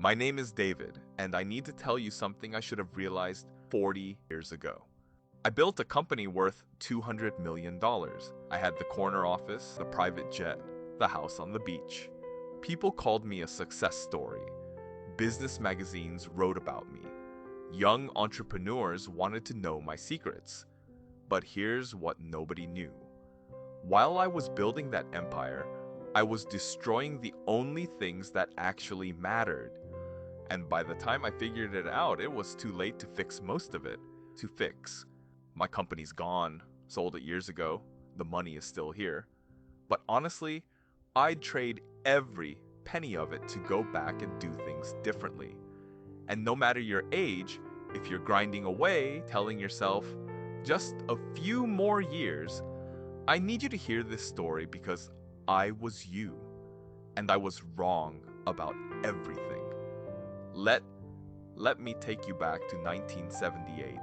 My name is David, and I need to tell you something I should have realized 40 years ago. I built a company worth $200 million. I had the corner office, the private jet, the house on the beach. People called me a success story. Business magazines wrote about me. Young entrepreneurs wanted to know my secrets. But here's what nobody knew. While I was building that empire, I was destroying the only things that actually mattered. And by the time I figured it out, it was too late to fix most of it. To fix. My company's gone, sold it years ago, the money is still here. But honestly, I'd trade every penny of it to go back and do things differently. And no matter your age, if you're grinding away, telling yourself, just a few more years, I need you to hear this story because I was you, and I was wrong about everything. Let me take you back to 1978.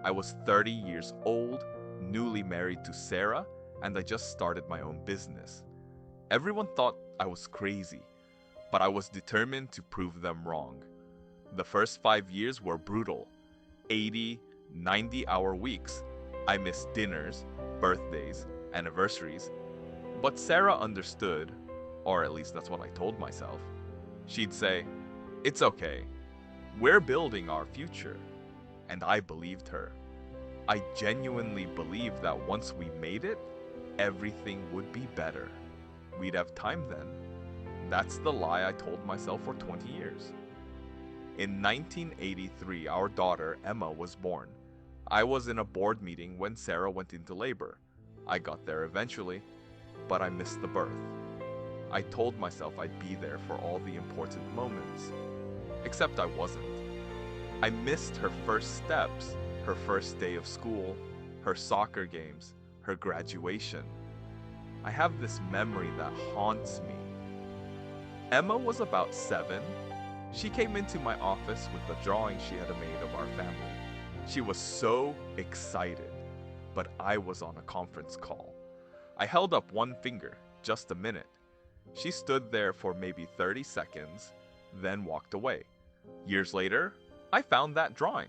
I was 30 years old, newly married to Sarah, and I just started my own business. Everyone thought I was crazy, but I was determined to prove them wrong. The first 5 years were brutal. 80, 90-hour weeks. I missed dinners, birthdays, anniversaries. But Sarah understood, or at least that's what I told myself. She'd say, "It's okay. We're building our future." And I believed her. I genuinely believed that once we made it, everything would be better. We'd have time then. That's the lie I told myself for 20 years. In 1983, our daughter, Emma, was born. I was in a board meeting when Sarah went into labor. I got there eventually, but I missed the birth. I told myself I'd be there for all the important moments. Except I wasn't. I missed her first steps, her first day of school, her soccer games, her graduation. I have this memory that haunts me. Emma was about 7. She came into my office with the drawing she had made of our family. She was so excited, but I was on a conference call. I held up one finger, just a minute. She stood there for maybe 30 seconds, then walked away. Years later, I found that drawing.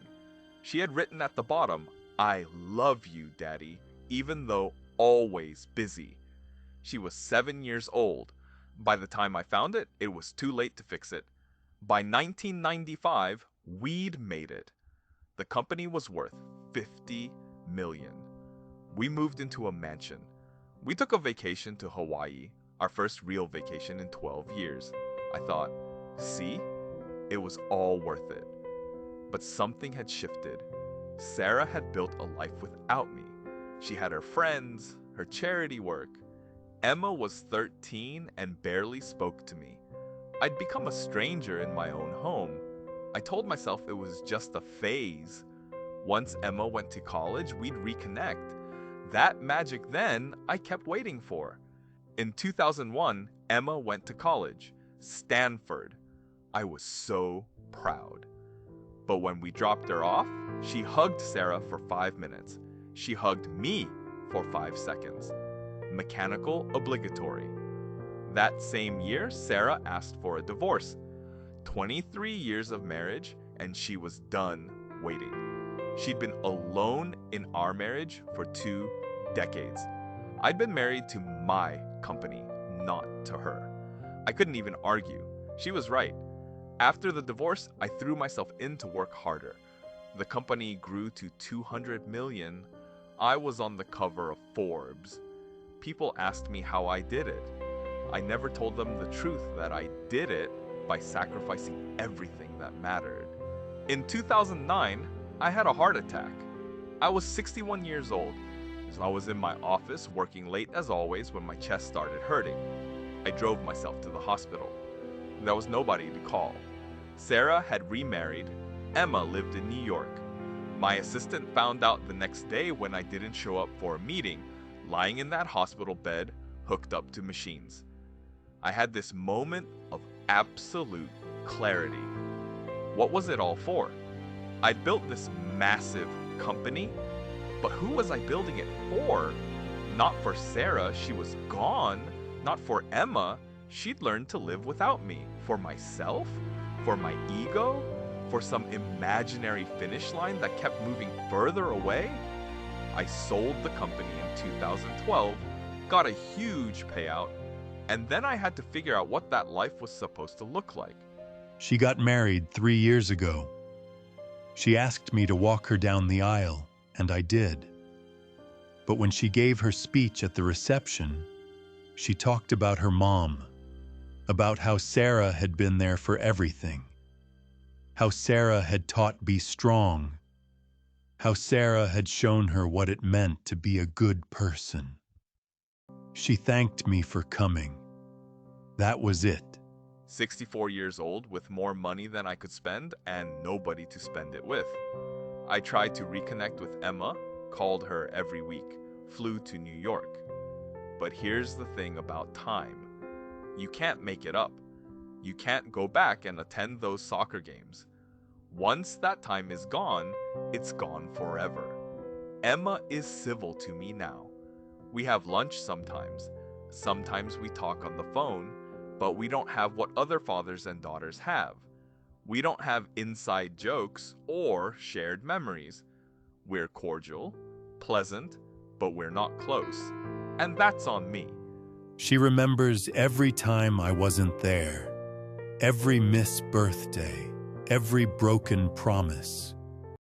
She had written at the bottom, "I love you, Daddy, even though always busy." She was 7 years old. By the time I found it, it was too late to fix it. By 1995, we'd made it. The company was worth $50 million. We moved into a mansion. We took a vacation to Hawaii, our first real vacation in 12 years. I thought, see? It was all worth it. But something had shifted. Sarah had built a life without me. She had her friends, her charity work. Emma was 13 and barely spoke to me. I'd become a stranger in my own home. I told myself it was just a phase. Once Emma went to college, we'd reconnect. That magic then I kept waiting for. In 2001, Emma went to college, Stanford. I was so proud. But when we dropped her off, she hugged Sarah for 5 minutes. She hugged me for 5 seconds. Mechanical obligatory. That same year, Sarah asked for a divorce. 23 years of marriage, and she was done waiting. She'd been alone in our marriage for 2 decades. I'd been married to my company, not to her. I couldn't even argue. She was right. After the divorce, I threw myself in to work harder. The company grew to 200 million. I was on the cover of Forbes. People asked me how I did it. I never told them the truth that I did it by sacrificing everything that mattered. In 2009, I had a heart attack. I was 61 years old. So I was in my office working late as always when my chest started hurting. I drove myself to the hospital. There was nobody to call. Sarah had remarried. Emma lived in New York. My assistant found out the next day when I didn't show up for a meeting, lying in that hospital bed, hooked up to machines. I had this moment of absolute clarity. What was it all for? I'd built this massive company, but who was I building it for? Not for Sarah, she was gone. Not for Emma, she'd learned to live without me. For myself? For my ego? For some imaginary finish line that kept moving further away? I sold the company in 2012, got a huge payout, and then I had to figure out what that life was supposed to look like. She got married 3 years ago. She asked me to walk her down the aisle, and I did. But when she gave her speech at the reception, she talked about her mom, about how Sarah had been there for everything, how Sarah had taught be strong, how Sarah had shown her what it meant to be a good person. She thanked me for coming. That was it. 64 years old with more money than I could spend and nobody to spend it with. I tried to reconnect with Emma, called her every week, flew to New York. But here's the thing about time. You can't make it up. You can't go back and attend those soccer games. Once that time is gone, it's gone forever. Emma is civil to me now. We have lunch sometimes. Sometimes we talk on the phone, but we don't have what other fathers and daughters have. We don't have inside jokes or shared memories. We're cordial, pleasant, but we're not close. And that's on me. She remembers every time I wasn't there, every missed birthday, every broken promise.